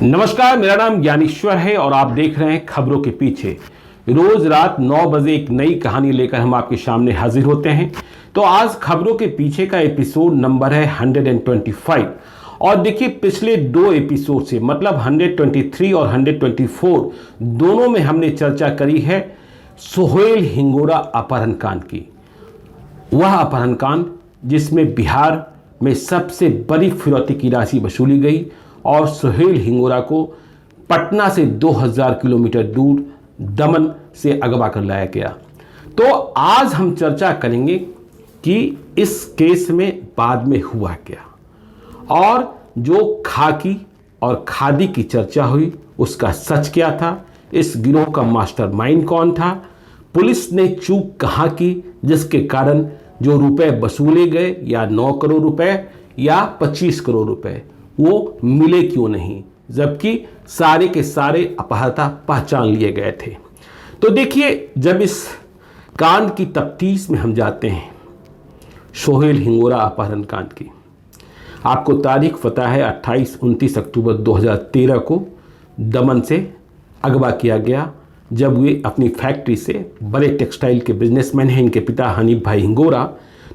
नमस्कार, मेरा नाम ज्ञानेश्वर है और आप देख रहे हैं खबरों के पीछे। रोज रात 9 बजे एक नई कहानी लेकर हम आपके सामने हाजिर होते हैं। तो आज खबरों के पीछे का एपिसोड नंबर है 125। और देखिए, पिछले दो एपिसोड से मतलब 123 और 124 दोनों में हमने चर्चा करी है सोहेल हिंगोरा अपहरण कांड की। वह अपहरण कांड जिसमें बिहार में सबसे बड़ी फिरौती की राशि वसूली गई और सोहेल हिंगोरा को पटना से 2000 किलोमीटर दूर दमन से अगवा कर लाया गया। तो आज हम चर्चा करेंगे कि इस केस में बाद में हुआ क्या, और जो खाकी और खादी की चर्चा हुई उसका सच क्या था, इस गिरोह का मास्टरमाइंड कौन था, पुलिस ने चूक कहाँ की जिसके कारण जो रुपए वसूले गए या 9 करोड़ रुपए या 25 करोड़ रुपए वो मिले क्यों नहीं, जबकि सारे के सारे अपहर्ता पहचान लिए गए थे। तो देखिए, जब इस कांड की तफ्तीश में हम जाते हैं, सोहेल हिंगोरा अपहरण कांड की, आपको तारीख पता है 28-29 अक्टूबर 2013 को दमन से अगवा किया गया, जब वे अपनी फैक्ट्री से, बड़े टेक्सटाइल के बिजनेसमैन हैं इनके पिता हनीफ भाई हिंगोरा।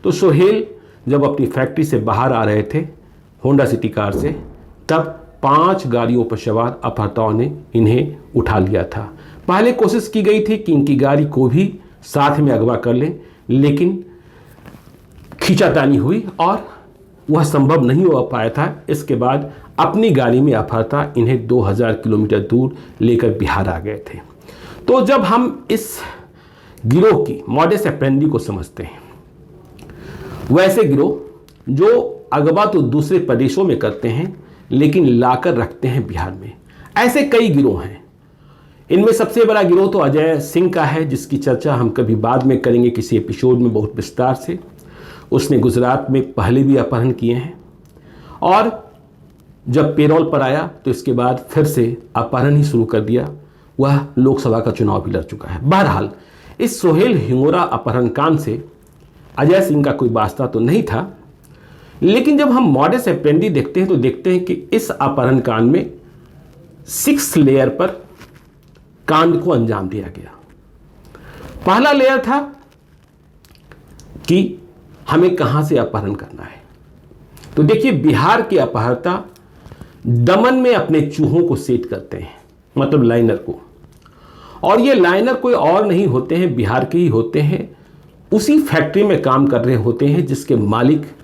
तो सोहेल जब अपनी फैक्ट्री से बाहर आ रहे थे होंडा सिटी कार से, तब 5 गाड़ियों पर सवार अपहर्ताओं ने इन्हें उठा लिया था। पहले कोशिश की गई थी कि इनकी गाड़ी को भी साथ में अगवा कर लें, लेकिन खींचातानी हुई और वह संभव नहीं हो पाया था। इसके बाद अपनी गाड़ी में अपहर्ता इन्हें 2000 किलोमीटर दूर लेकर बिहार आ गए थे। तो जब हम इस गिरोह की मॉडस ऑपरेंडी को समझते हैं, वैसे गिरोह जो अगवा तो दूसरे प्रदेशों में करते हैं लेकिन लाकर रखते हैं बिहार में, ऐसे कई गिरोह हैं। इनमें सबसे बड़ा गिरोह तो अजय सिंह का है, जिसकी चर्चा हम कभी बाद में करेंगे किसी एपिसोड में बहुत विस्तार से। उसने गुजरात में पहले भी अपहरण किए हैं और जब पेरोल पर आया तो इसके बाद फिर से अपहरण ही शुरू कर दिया। वह लोकसभा का चुनाव भी लड़ चुका है। बहरहाल, इस सोहेल हिंगोरा अपहरण कांड से अजय सिंह का कोई वास्ता तो नहीं था, लेकिन जब हम मॉडस ऑपरेंडी देखते हैं तो देखते हैं कि इस अपहरण कांड में 6 लेयर पर कांड को अंजाम दिया गया। पहला लेयर था कि हमें कहां से अपहरण करना है। तो देखिए, बिहार के अपहर्ता दमन में अपने चूहों को सेट करते हैं, मतलब लाइनर को, और ये लाइनर कोई और नहीं होते हैं, बिहार के ही होते हैं। उसी फैक्ट्री में काम कर रहे होते हैं जिसके मालिक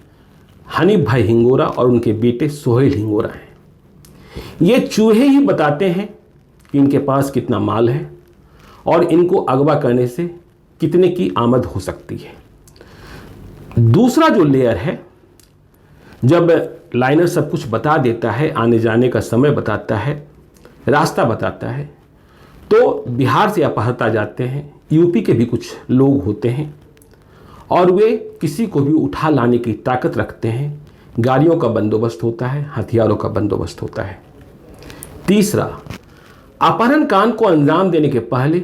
हनीफ भाई हिंगोरा और उनके बेटे सोहेल हिंगोरा हैं। ये चूहे ही बताते हैं कि इनके पास कितना माल है और इनको अगवा करने से कितने की आमद हो सकती है। दूसरा जो लेयर है, जब लाइनर सब कुछ बता देता है, आने जाने का समय बताता है, रास्ता बताता है, तो बिहार से अपहर्ता जाते हैं। यूपी के भी कुछ लोग होते हैं और वे किसी को भी उठा लाने की ताकत रखते हैं। गाड़ियों का बंदोबस्त होता है, हथियारों का बंदोबस्त होता है। तीसरा, अपहरण कांड को अंजाम देने के पहले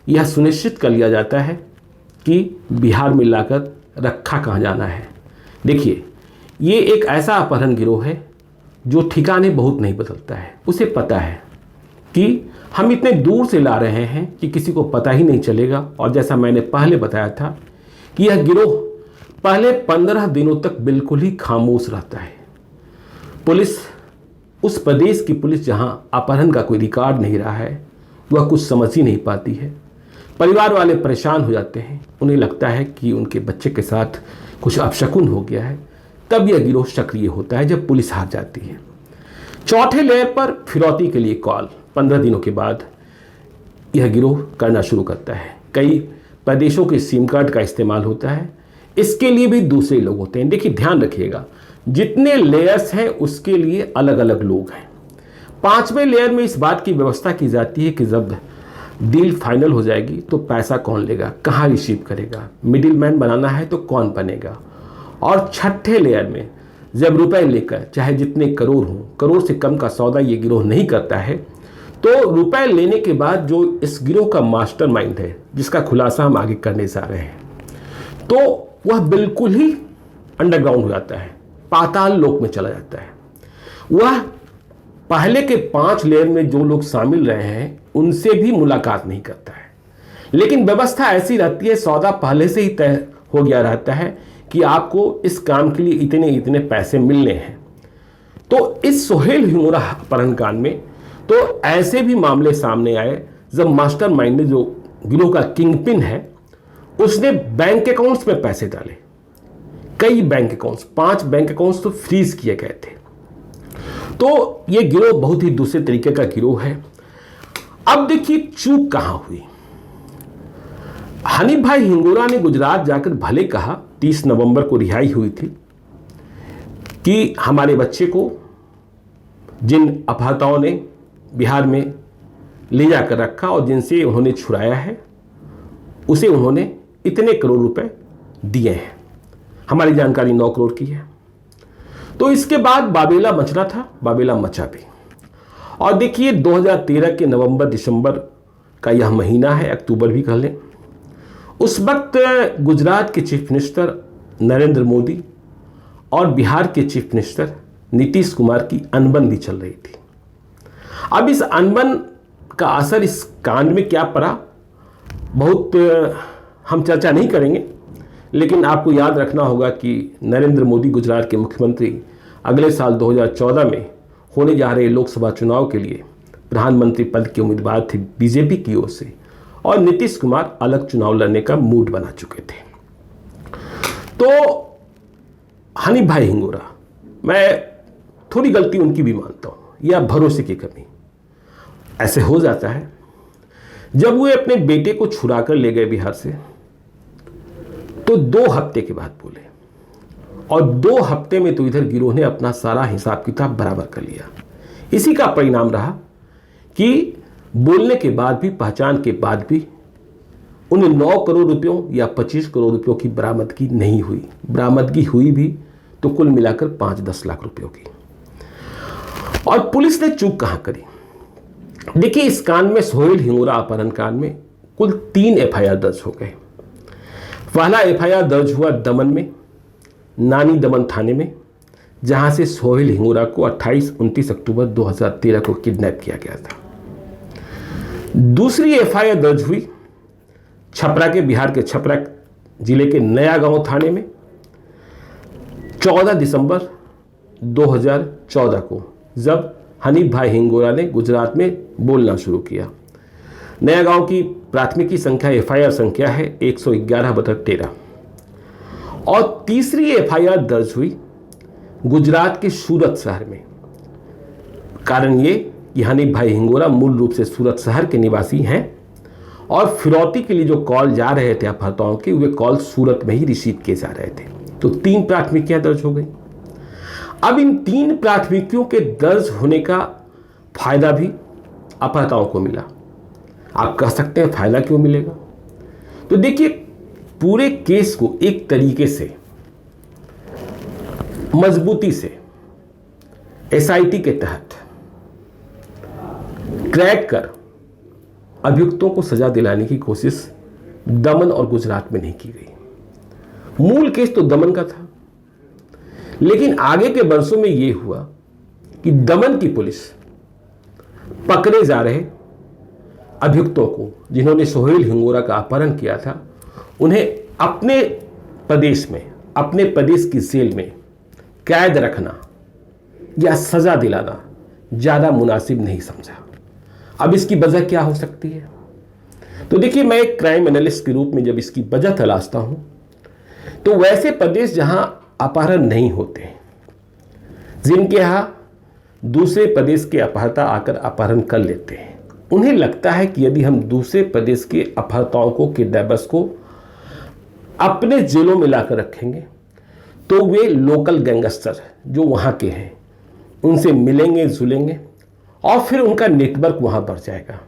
यह सुनिश्चित कर लिया जाता है कि बिहार में लाकर रखा कहाँ जाना है। देखिए, ये एक ऐसा अपहरण गिरोह है जो ठिकाने बहुत नहीं बदलता है। उसे पता है कि हम इतने दूर से ला रहे हैं कि किसी को पता ही नहीं चलेगा। और जैसा मैंने पहले बताया था कि यह गिरोह पहले 15 दिनों तक बिल्कुल ही खामोश रहता है। पुलिस, उस प्रदेश की पुलिस जहां अपहरण का कोई रिकॉर्ड नहीं रहा है, वह कुछ समझ ही नहीं पाती है। परिवार वाले परेशान हो जाते हैं, उन्हें लगता है कि उनके बच्चे के साथ कुछ अपशकुन हो गया है। तब यह गिरोह सक्रिय होता है जब पुलिस हार जाती है। चौथे लेयर पर फिरौती के लिए कॉल 15 दिनों के बाद यह गिरोह करना शुरू करता है। कई प्रदेशों के सिम कार्ड का इस्तेमाल होता है, इसके लिए भी दूसरे लोग होते हैं। देखिए, ध्यान रखिएगा, जितने लेयर्स हैं उसके लिए अलग अलग लोग हैं। 5वें लेयर में इस बात की व्यवस्था की जाती है कि जब डील फाइनल हो जाएगी तो पैसा कौन लेगा, कहाँ रिसीव करेगा, मिडिल मैन बनाना है तो कौन बनेगा। और 6ठे लेयर में जब रुपए लेकर, चाहे जितने करोड़ हों, करोड़ से कम का सौदा ये गिरोह नहीं करता है, तो रुपए लेने के बाद जो इस गिरोह का मास्टरमाइंड है, जिसका खुलासा हम आगे करने जा रहे हैं, तो वह बिल्कुल ही अंडरग्राउंड हो जाता है, पाताल लोक में चला जाता है। वह पहले के 5 लेयर में जो लोग शामिल रहे हैं उनसे भी मुलाकात नहीं करता है। लेकिन व्यवस्था ऐसी रहती है, सौदा पहले से ही तय हो गया रहता है कि आपको इस काम के लिए इतने इतने पैसे मिलने हैं। तो इस सोहेल हिंगोरा अपहरण कांड में तो ऐसे भी मामले सामने आए जब मास्टरमाइंड ने, जो गिरोह का किंगपिन है, उसने बैंक अकाउंट्स में पैसे डाले। कई बैंक अकाउंट्स, 5 बैंक अकाउंट्स तो फ्रीज किए गए थे। तो ये गिरोह बहुत ही दूसरे तरीके का गिरोह है। अब देखिए चूक कहां हुई। हनीफ भाई हिंगोरा ने गुजरात जाकर भले कहा, 30 नवंबर को रिहाई हुई थी, कि हमारे बच्चे को जिन अपहर्ताओं ने बिहार में ले जाकर रखा और जिनसे उन्होंने छुड़ाया है उसे उन्होंने इतने करोड़ रुपए दिए हैं। हमारी जानकारी 9 करोड़ की है। तो इसके बाद बाबेला मचना था, बाबेला मचा भी। और देखिए 2013 के नवंबर दिसंबर का यह महीना है, अक्टूबर भी कह लें। उस वक्त गुजरात के चीफ मिनिस्टर नरेंद्र मोदी और बिहार के चीफ मिनिस्टर नीतीश कुमार की अनबन भी चल रही थी। अब इस अनबन का असर इस कांड में क्या पड़ा, बहुत हम चर्चा नहीं करेंगे, लेकिन आपको याद रखना होगा कि नरेंद्र मोदी गुजरात के मुख्यमंत्री अगले साल 2014 में होने जा रहे लोकसभा चुनाव के लिए प्रधानमंत्री पद के उम्मीदवार थे बीजेपी की ओर से, और नीतीश कुमार अलग चुनाव लड़ने का मूड बना चुके थे। तो हनीफ भाई हिंगोरा, मैं थोड़ी गलती उनकी भी मानता हूं, या भरोसे की कमी। ऐसे हो जाता है। जब वे अपने बेटे को छुड़ा कर ले गए बिहार से, तो 2 हफ्ते के बाद बोले, और 2 हफ्ते में तो इधर गिरोह ने अपना सारा हिसाब किताब बराबर कर लिया। इसी का परिणाम रहा कि बोलने के बाद भी, पहचान के बाद भी, उन्हें 9 करोड़ रुपयों या 25 करोड़ रुपयों की बरामदगी नहीं हुई। बरामदगी हुई भी तो कुल मिलाकर 5-10 लाख रुपयों की। और पुलिस ने चूक कहां करी। देखिए इस कांड में, सोहेल हिंगोरा अपहरण कांड में कुल 3 एफआईआर दर्ज हो गए। पहला एफआईआर दर्ज हुआ दमन में, नानी दमन थाने में, जहां से सोहेल हिंगोरा को 28-29 अक्टूबर 2013 को किडनैप किया गया था। दूसरी एफआईआर दर्ज हुई छपरा के, बिहार के छपरा जिले के नया गांव थाने में 14 दिसंबर 2014 को, जब हनीफ भाई हिंगोरा ने गुजरात में बोलना शुरू किया। नया गांव की प्राथमिकी संख्या, एफआईआर संख्या है 111/13। और तीसरी एफआईआर दर्ज हुई गुजरात के सूरत शहर में। कारण ये कि हनीफ भाई हिंगोरा मूल रूप से सूरत शहर के निवासी हैं, और फिरौती के लिए जो कॉल जा रहे थे अपहर्ताओं के, वे कॉल सूरत में ही रिसीव किए जा रहे थे। तो 3 प्राथमिकियां दर्ज हो गई। अब इन 3 प्राथमिकियों के दर्ज होने का फायदा भी अपहर्ताओं को मिला। आप कह सकते हैं फायदा क्यों मिलेगा? तो देखिए पूरे केस को एक तरीके से, मजबूती से एसआईटी के तहत क्रैक कर अभियुक्तों को सजा दिलाने की कोशिश दमन और गुजरात में नहीं की गई। मूल केस तो दमन का था, लेकिन आगे के वर्षों में यह हुआ कि दमन की पुलिस पकड़े जा रहे अभियुक्तों को, जिन्होंने सोहेल हिंगोरा का अपहरण किया था, उन्हें अपने प्रदेश में, अपने प्रदेश की जेल में कैद रखना या सजा दिलाना ज्यादा मुनासिब नहीं समझा। अब इसकी वजह क्या हो सकती है? तो देखिए, मैं एक क्राइम एनालिस्ट के रूप में जब इसकी वजह तलाशता हूं, तो वैसे प्रदेश जहां अपहरण नहीं होते, जिनके यहां दूसरे प्रदेश के अपहर्ता आकर अपहरण कर लेते हैं, उन्हें लगता है कि यदि हम दूसरे प्रदेश के अपहर्ताओं को, किडनैपर्स को अपने जेलों में लाकर रखेंगे, तो वे लोकल गैंगस्टर जो वहां के हैं उनसे मिलेंगे, जुलेंगे, और फिर उनका नेटवर्क वहां बढ़ जाएगा।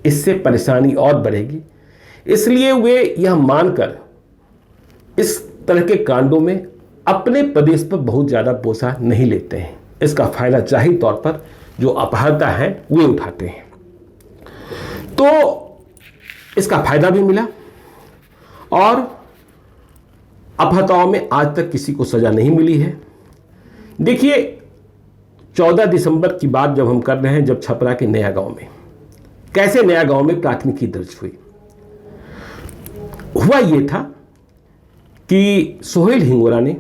इससे परेशानी और बढ़ेगी। इसलिए वे यह मानकर इस तरह के कांडों में अपने प्रदेश पर बहुत ज़्यादा बोझा नहीं लेते हैं। इसका फायदा जाहिर तौर पर जो अपहर्ता हैं वे उठाते हैं। तो इसका फायदा भी मिला, और अपहर्ताओं में आज तक किसी को सजा नहीं मिली है। देखिए, 14 दिसंबर की बात जब हम कर रहे हैं, जब छपरा के नया गांव में, कैसे नया गांव में प्राथमिकी दर्ज हुई। हुआ ये था कि सोहेल हिंगोरा ने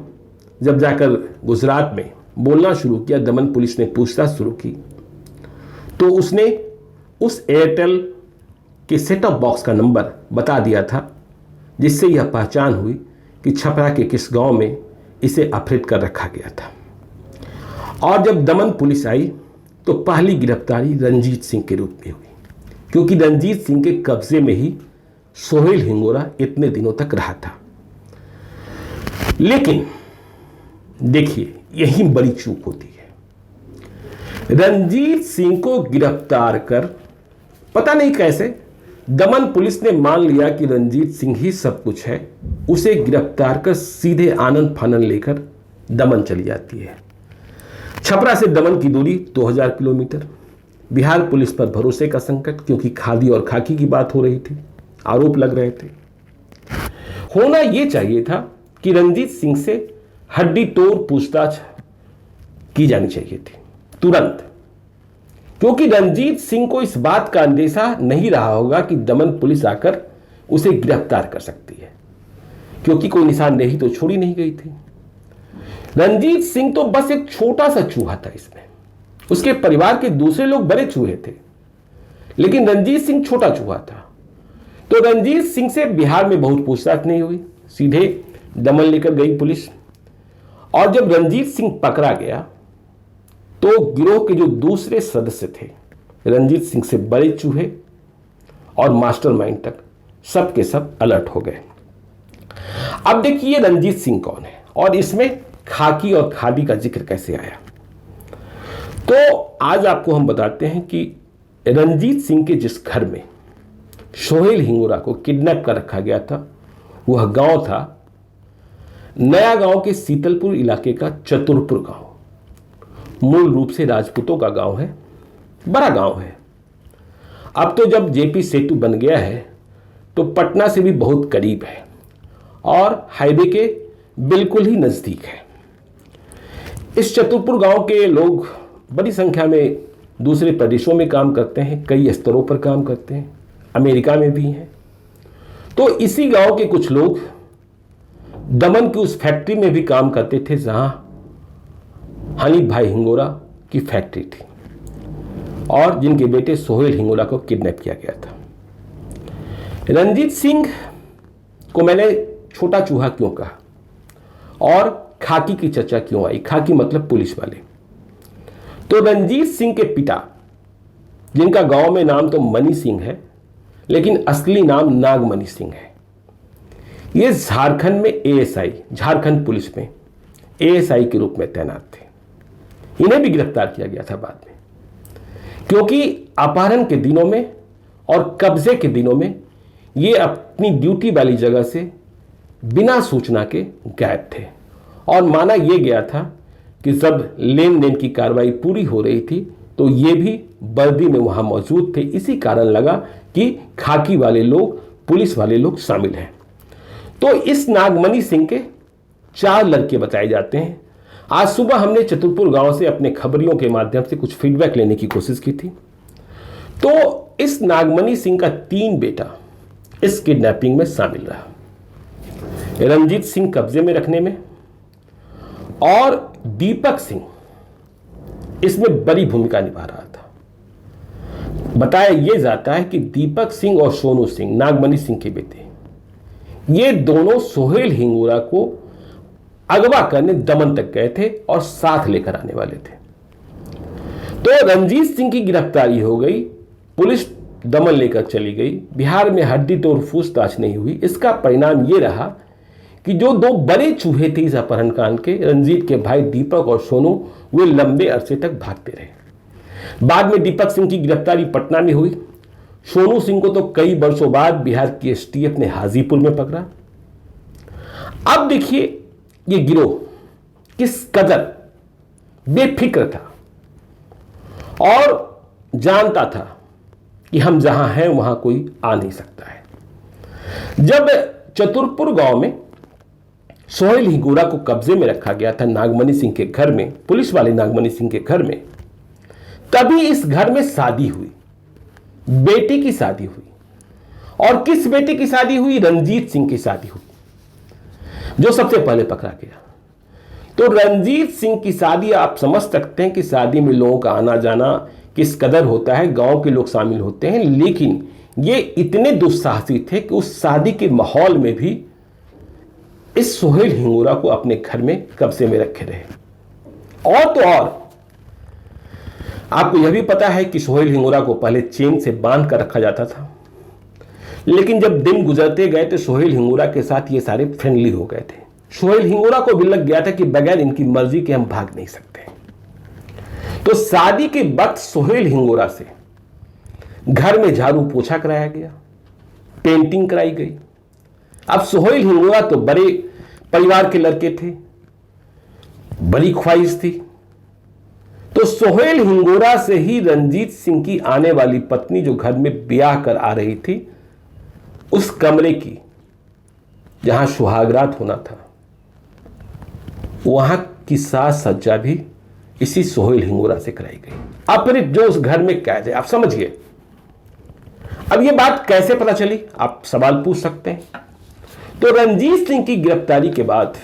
जब जाकर गुजरात में बोलना शुरू किया, दमन पुलिस ने पूछताछ शुरू की, तो उसने उस एयरटेल के सेट टॉप बॉक्स का नंबर बता दिया था, जिससे यह पहचान हुई कि छपरा के किस गांव में इसे अपहृत कर रखा गया था। और जब दमन पुलिस आई तो पहली गिरफ्तारी रंजीत सिंह के रूप में हुई, क्योंकि रंजीत सिंह के कब्जे में ही सोहेल हिंगोरा इतने दिनों तक रहा था। लेकिन देखिए, यही बड़ी चूक होती है। रंजीत सिंह को गिरफ्तार कर पता नहीं कैसे दमन पुलिस ने मान लिया कि रंजीत सिंह ही सब कुछ है। उसे गिरफ्तार कर सीधे आनन फानन लेकर दमन चली जाती है। छपरा से दमन की दूरी 2000 किलोमीटर। बिहार पुलिस पर भरोसे का संकट, क्योंकि खादी और खाकी की बात हो रही थी, आरोप लग रहे थे। होना यह चाहिए था कि रंजीत सिंह से हड्डी तोड़ पूछताछ की जानी चाहिए थी तुरंत, क्योंकि रंजीत सिंह को इस बात का अंदेशा नहीं रहा होगा कि दमन पुलिस आकर उसे गिरफ्तार कर सकती है, क्योंकि कोई निशानदेही तो छोड़ी नहीं गई थी। रंजीत सिंह तो बस एक छोटा सा चूहा था इसमें। उसके परिवार के दूसरे लोग बड़े चूहे थे, लेकिन रंजीत सिंह छोटा चूहा था। तो रंजीत सिंह से बिहार में बहुत पूछताछ नहीं हुई, सीधे दमन लेकर गई पुलिस। और जब रंजीत सिंह पकड़ा गया तो गिरोह के जो दूसरे सदस्य थे, रंजीत सिंह से बड़े चूहे और मास्टरमाइंड तक, सब के सब अलर्ट हो गए। अब देखिए रंजीत सिंह कौन है और इसमें खाकी और खादी का जिक्र कैसे आया। तो आज आपको हम बताते हैं कि रंजीत सिंह के जिस घर में सोहेल हिंगोरा को किडनैप कर रखा गया था, वह गांव था नया गांव के सीतलपुर इलाके का चतुरपुर गांव। मूल रूप से राजपूतों का गांव है, बड़ा गांव है। अब तो जब जेपी सेतु बन गया है तो पटना से भी बहुत करीब है और हाईवे के बिल्कुल ही नजदीक है। इस चतुरपुर गांव के लोग बड़ी संख्या में दूसरे प्रदेशों में काम करते हैं, कई स्तरों पर काम करते हैं, अमेरिका में भी हैं। तो इसी गांव के कुछ लोग दमन की उस फैक्ट्री में भी काम करते थे जहां हनीफ भाई हिंगोरा की फैक्ट्री थी और जिनके बेटे सोहेल हिंगोरा को किडनैप किया गया था। रंजीत सिंह को मैंने छोटा चूहा क्यों कहा और खाकी की चर्चा क्यों आई, खाकी मतलब पुलिस वाले। तो रंजीत सिंह के पिता, जिनका गांव में नाम तो मनी सिंह है लेकिन असली नाम नागमणि सिंह है, ये झारखंड में एएसआई, झारखंड पुलिस में एएसआई के रूप में तैनात थे। इन्हें भी गिरफ्तार किया गया था बाद में, क्योंकि अपहरण के दिनों में और कब्जे के दिनों में ये अपनी ड्यूटी वाली जगह से बिना सूचना के गायब थे। और माना यह गया था कि जब लेन देन की कार्रवाई पूरी हो रही थी तो ये भी वर्दी में वहां मौजूद थे। इसी कारण लगा कि खाकी वाले लोग, पुलिस वाले लोग शामिल हैं। तो इस नागमणि सिंह के 4 लड़के बताए जाते हैं। आज सुबह हमने चतुरपुर गांव से अपने खबरियों के माध्यम से कुछ फीडबैक लेने की कोशिश की थी। तो इस नागमणि सिंह का 3 बेटा इस किडनैपिंग में शामिल रहा, रंजीत सिंह कब्जे में रखने में, और दीपक सिंह इसमें बड़ी भूमिका निभा रहा था। बताया यह जाता है कि दीपक सिंह और सोनू सिंह, नागमणि सिंह के बेटे, ये दोनों सोहेल हिंगोरा को अगवा करने दमन तक गए थे और साथ लेकर आने वाले थे। तो रंजीत सिंह की गिरफ्तारी हो गई, पुलिस दमन लेकर चली गई, बिहार में हड्डी तोड़ पूछताछ नहीं हुई। इसका परिणाम यह रहा कि जो 2 बड़े चूहे थे इस अपहरण कांड के, रंजीत के भाई दीपक और सोनू, वे लंबे अरसे तक भागते रहे। बाद में दीपक सिंह की गिरफ्तारी पटना में हुई। सोनू सिंह को तो कई वर्षों बाद बिहार की एसटीएफ ने हाजीपुर में पकड़ा। अब देखिए ये गिरोह किस कदर बेफिक्र था और जानता था कि हम जहां हैं वहां कोई आ नहीं सकता है। जब चतुरपुर गांव में सोहेल हिंगोरा को कब्जे में रखा गया था नागमणि सिंह के घर में, पुलिस वाले नागमणि सिंह के घर में, तभी इस घर में शादी हुई, बेटी की शादी हुई। और किस बेटे की शादी हुई? रंजीत सिंह की शादी हुई, जो सबसे पहले पकड़ा गया। तो रंजीत सिंह की शादी, आप समझ सकते हैं कि शादी में लोगों का आना जाना किस कदर होता है, गांव के लोग शामिल होते हैं। लेकिन ये इतने दुस्साहसी थे कि उस शादी के माहौल में भी इस सोहेल हिंगोरा को अपने घर में कब्जे में रखे रहे। और तो और आपको यह भी पता है कि सोहेल हिंगोरा को पहले चेन से बांध कर रखा जाता था, लेकिन जब दिन गुजरते गए तो सोहेल हिंगोरा के साथ ये सारे फ्रेंडली हो गए थे। सोहेल हिंगोरा को भी लग गया था कि बगैर इनकी मर्जी के हम भाग नहीं सकते। तो शादी के वक्त सोहेल हिंगोरा से घर में झाड़ू पोछा कराया गया, पेंटिंग कराई गई। अब सोहेल हिंगोरा तो बड़े परिवार के लड़के थे, बड़ी ख्वाहिश थी। तो सोहेल हिंगोरा से ही रंजीत सिंह की आने वाली पत्नी, जो घर में ब्याह कर आ रही थी, उस कमरे की जहां सुहागरात होना था, वहां की साज सज्जा भी इसी सोहेल हिंगोरा से कराई गई। अब फिर जो उस घर में कैद है, आप समझिए। अब ये बात कैसे पता चली, आप सवाल पूछ सकते हैं। तो रंजीत सिंह की गिरफ्तारी के बाद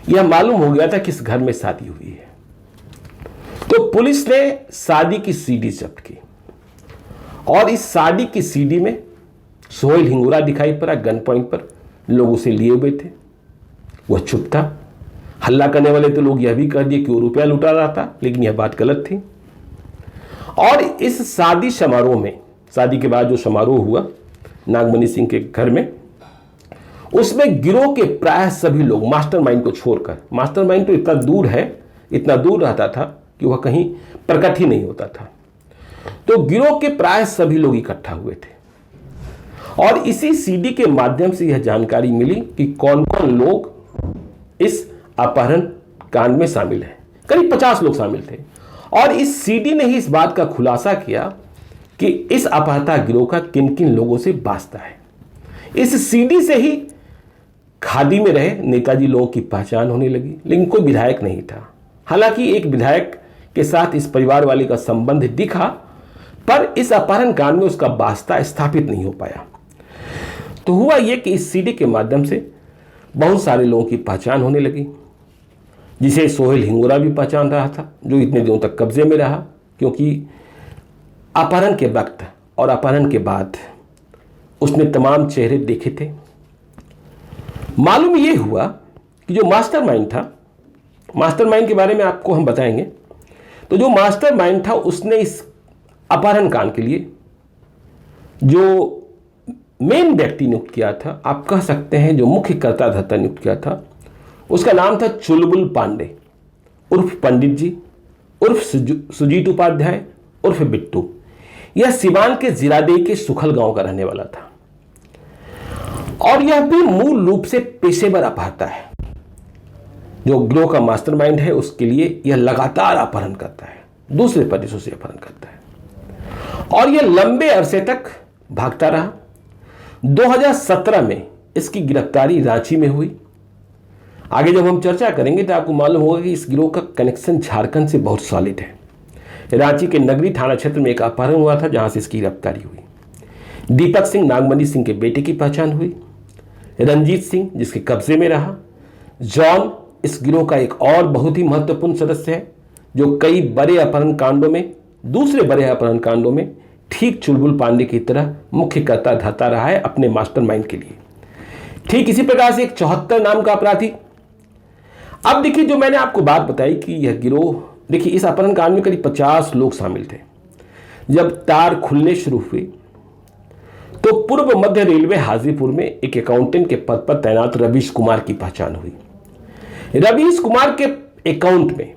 यह मालूम हो गया था कि इस घर में शादी हुई है। तो पुलिस ने शादी की सीडी जब्त की और इस शादी की सीडी में सोहेल हिंगोरा दिखाई पड़ा। गन पॉइंट पर लोग उसे लिए हुए थे, वह चुप था। हल्ला करने वाले तो लोग यह भी कह दिए कि वो रुपया लुटा रहा था, लेकिन यह बात गलत थी। और इस शादी समारोह में, शादी के बाद जो समारोह हुआ नागमणि सिंह के घर में, उसमें गिरोह के प्राय सभी लोग, मास्टरमाइंड को छोड़कर, मास्टरमाइंड तो इतना दूर है, इतना दूर रहता था कि वह कहीं प्रकट ही नहीं होता था। तो गिरोह के प्राय सभी लोग इकट्ठा हुए थे और इसी सीडी के माध्यम से यह जानकारी मिली कि कौन कौन लोग इस अपहरण कांड में शामिल हैं। करीब 50 लोग शामिल थे और इस सीडी ने ही इस बात का खुलासा किया कि इस अपहृता गिरोह का किन किन लोगों से वास्ता है। इस सीडी से ही खादी में रहे नेताजी लोगों की पहचान होने लगी, लेकिन कोई विधायक नहीं था। हालांकि एक विधायक के साथ इस परिवार वाले का संबंध दिखा, पर इस अपहरण कांड में उसका वास्ता स्थापित नहीं हो पाया। तो हुआ यह कि इस सीडी के माध्यम से बहुत सारे लोगों की पहचान होने लगी, जिसे सोहेल हिंगोरा भी पहचान रहा था, जो इतने दिनों तक कब्जे में रहा, क्योंकि अपहरण के वक्त और अपहरण के बाद उसने तमाम चेहरे देखे थे। मालूम यह हुआ कि जो मास्टरमाइंड था, मास्टरमाइंड के बारे में आपको हम बताएंगे। तो जो मास्टरमाइंड था, उसने इस अपहरण कांड के लिए जो मेन व्यक्ति नियुक्त किया था, आप कह सकते हैं जो मुख्य कर्ता धर्ता नियुक्त किया था, उसका नाम था चुलबुल पांडे उर्फ पंडित जी उर्फ सुजीत उपाध्याय उर्फ बिट्टू। यह सिवान के जिरादेई के सुखल गांव का रहने वाला था और यह भी मूल रूप से पेशेवर अपहर्ता है। जो गिरोह का मास्टरमाइंड है, उसके लिए यह लगातार अपहरण करता है, दूसरे प्रदेशों से अपहरण करता है और यह लंबे अरसे तक भागता रहा। 2017 में इसकी गिरफ्तारी रांची में हुई। आगे जब हम चर्चा करेंगे तो आपको मालूम होगा कि इस गिरोह का कनेक्शन झारखंड से बहुत सॉलिड है। रांची के नगरी थाना क्षेत्र में एक अपहरण हुआ था, जहां से इसकी गिरफ्तारी हुई। दीपक सिंह नागमणि सिंह के बेटे की पहचान हुई। रंजीत सिंह जिसके कब्जे में रहा। जॉन इस गिरोह का एक और बहुत ही महत्वपूर्ण सदस्य है, जो कई बड़े अपहरण कांडों में, दूसरे बड़े अपहरण कांडों में ठीक चुलबुल पांडे की तरह मुख्य कर्ता धर्ता रहा है अपने मास्टरमाइंड के लिए। ठीक इसी प्रकार से एक 74 नाम का अपराधी। अब देखिए, जो मैंने आपको बात बताई कि यह गिरोह, देखिए इस अपहरण कांड में करीब 50 लोग शामिल थे। जब तार खुलने शुरू हुए तो पूर्व मध्य रेलवे हाजीपुर में एक अकाउंटेंट के पद पर तैनात रवीश कुमार की पहचान हुई। रवीश कुमार के अकाउंट में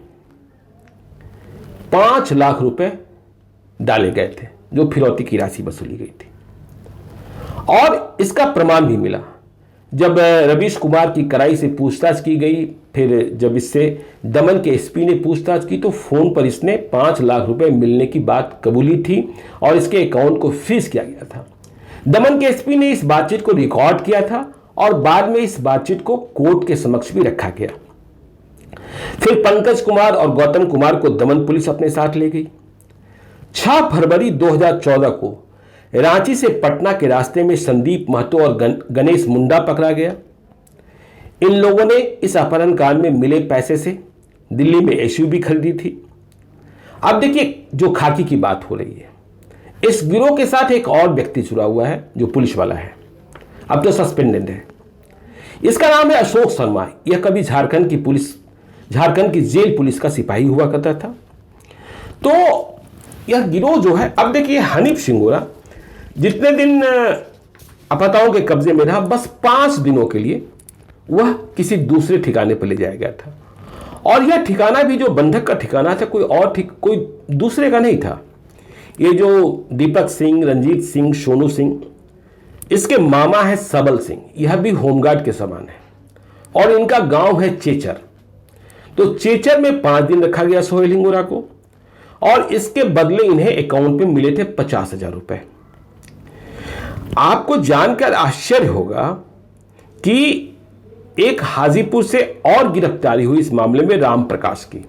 5 लाख रुपए डाले गए थे, जो फिरौती की राशि वसूली गई थी और इसका प्रमाण भी मिला। जब रवीश कुमार की कड़ाई से पूछताछ की गई, फिर जब इससे दमन के एसपी ने पूछताछ की, तो फोन पर इसने 5 लाख रुपए मिलने की बात कबूली थी और इसके अकाउंट को फ्रीज किया गया था। दमन के एसपी ने इस बातचीत को रिकॉर्ड किया था और बाद में इस बातचीत को कोर्ट के समक्ष भी रखा गया। फिर पंकज कुमार और गौतम कुमार को दमन पुलिस अपने साथ ले गई। 6 फरवरी 2014 को रांची से पटना के रास्ते में संदीप महतो और गणेश मुंडा पकड़ा गया। इन लोगों ने इस अपहरण कांड में मिले पैसे से दिल्ली में एसयूवी खरीदी थी। अब देखिए जो खाकी की बात हो रही है, इस गिरोह के साथ एक और व्यक्ति जुड़ा हुआ है जो पुलिस वाला है, अब तो सस्पेंडेड है। इसका नाम है अशोक शर्मा। यह कभी झारखंड की जेल पुलिस का सिपाही हुआ करता था। तो यह गिरोह जो है, अब देखिए हनीफ सिंगोरा जितने दिन अपहताओं के कब्जे में रहा, बस 5 दिनों के लिए वह किसी दूसरे ठिकाने पर ले जाया गया था। और यह ठिकाना भी जो बंधक का ठिकाना था, कोई दूसरे का नहीं था। ये जो दीपक सिंह, रंजीत सिंह, सोनू सिंह, इसके मामा है सबल सिंह, यह भी होमगार्ड के समान है और इनका गांव है चेचर। तो चेचर में 5 दिन रखा गया सोहेल हिंगोरा को और इसके बदले इन्हें अकाउंट में मिले थे 50,000 रुपए। आपको जानकर आश्चर्य होगा कि एक हाजीपुर से और गिरफ्तारी हुई इस मामले में राम प्रकाश की,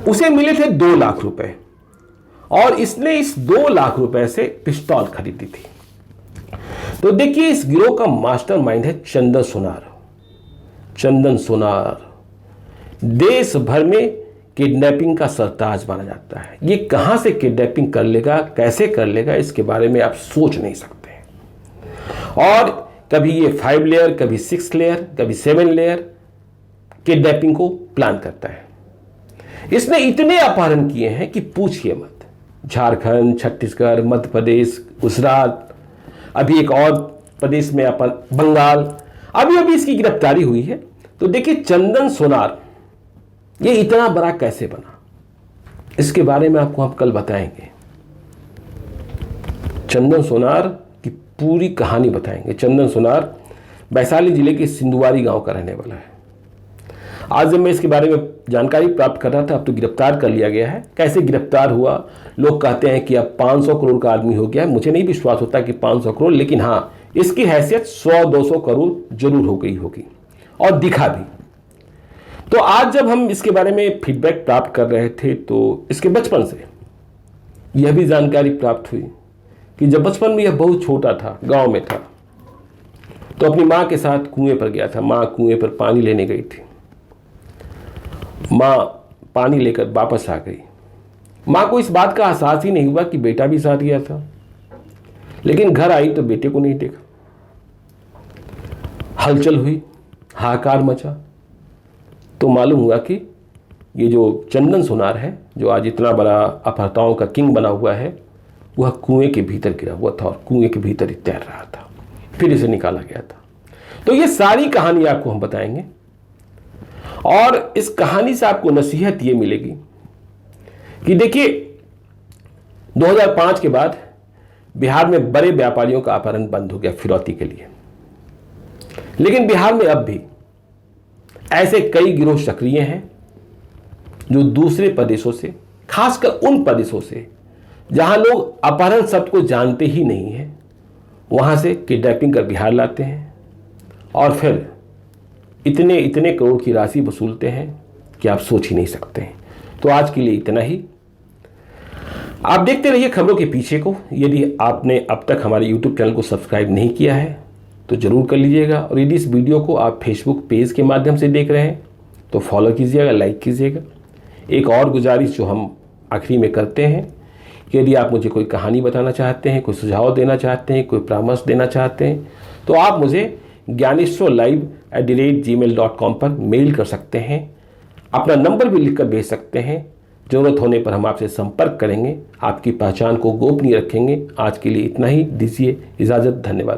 उसे मिले थे 2 लाख रुपए और इसने इस 2 लाख रुपए से पिस्तौल खरीदी थी। तो देखिए इस गिरोह का मास्टरमाइंड है चंदन सोनार। चंदन सोनार देश भर में किडनैपिंग का सरताज माना जाता है। ये कहां से किडनैपिंग कर लेगा, कैसे कर लेगा, इसके बारे में आप सोच नहीं सकते। और कभी ये 5 लेयर, कभी 6 लेयर, कभी 7 लेयर किडनैपिंग को प्लान करता है। इसने इतने अपहरण किए हैं कि पूछिए मत। झारखंड, छत्तीसगढ़, मध्य प्रदेश, गुजरात, अभी एक और प्रदेश में बंगाल, अभी इसकी गिरफ्तारी हुई है। तो देखिए चंदन सोनार ये इतना बड़ा कैसे बना, इसके बारे में आपको हम कल बताएंगे। चंदन सोनार की पूरी कहानी बताएंगे। चंदन सोनार वैशाली जिले के सिंधुवारी गांव का रहने वाला है। आज जब मैं इसके बारे में जानकारी प्राप्त कर रहा था, अब तो गिरफ्तार कर लिया गया है। कैसे गिरफ्तार हुआ? लोग कहते हैं कि अब 500 करोड़ का आदमी हो गया है। मुझे नहीं विश्वास होता कि 500 करोड़, लेकिन हाँ इसकी हैसियत 100-200 करोड़ जरूर हो गई होगी और दिखा भी। तो आज जब हम इसके बारे में फीडबैक प्राप्त कर रहे थे तो इसके बचपन से यह भी जानकारी प्राप्त हुई कि जब बचपन में यह बहुत छोटा था, गांव में था, तो अपनी माँ के साथ कुएं पर गया था। माँ कुएं पर पानी लेने गई थी। माँ पानी लेकर वापस आ गई। माँ को इस बात का एहसास ही नहीं हुआ कि बेटा भी साथ गया था, लेकिन घर आई तो बेटे को नहीं देखा। हलचल हुई, हाहाकार मचा, तो मालूम हुआ कि ये जो चंदन सोनार है, जो आज इतना बड़ा अपहर्ताओं का किंग बना हुआ है, वह कुएं के भीतर गिरा हुआ था और कुएं के भीतर ही तैर रहा था। फिर इसे निकाला गया था। तो ये सारी कहानी आपको हम बताएंगे और इस कहानी से आपको नसीहत ये मिलेगी कि देखिए 2005 के बाद बिहार में बड़े व्यापारियों का अपहरण बंद हो गया फिरौती के लिए, लेकिन बिहार में अब भी ऐसे कई गिरोह सक्रिय हैं जो दूसरे प्रदेशों से, खासकर उन प्रदेशों से जहां लोग अपहरण शब्द को जानते ही नहीं है, वहां से किडनैपिंग कर बिहार लाते हैं और फिर इतने करोड़ की राशि वसूलते हैं कि आप सोच ही नहीं सकते हैं। तो आज के लिए इतना ही। आप देखते रहिए खबरों के पीछे को। यदि आपने अब तक हमारे YouTube चैनल को सब्सक्राइब नहीं किया है तो जरूर कर लीजिएगा, और यदि इस वीडियो को आप फेसबुक पेज के माध्यम से देख रहे हैं तो फॉलो कीजिएगा, लाइक कीजिएगा। एक और गुजारिश जो हम आखिरी में करते हैं कि यदि आप मुझे कोई कहानी बताना चाहते हैं, कोई सुझाव देना चाहते हैं, कोई परामर्श देना चाहते हैं, तो आप मुझे gyaneshwarlive@gmail.com पर मेल कर सकते हैं। अपना नंबर भी लिखकर भेज सकते हैं। ज़रूरत होने पर हम आपसे संपर्क करेंगे, आपकी पहचान को गोपनीय रखेंगे। आज के लिए इतना ही। दीजिए इजाज़त। धन्यवाद।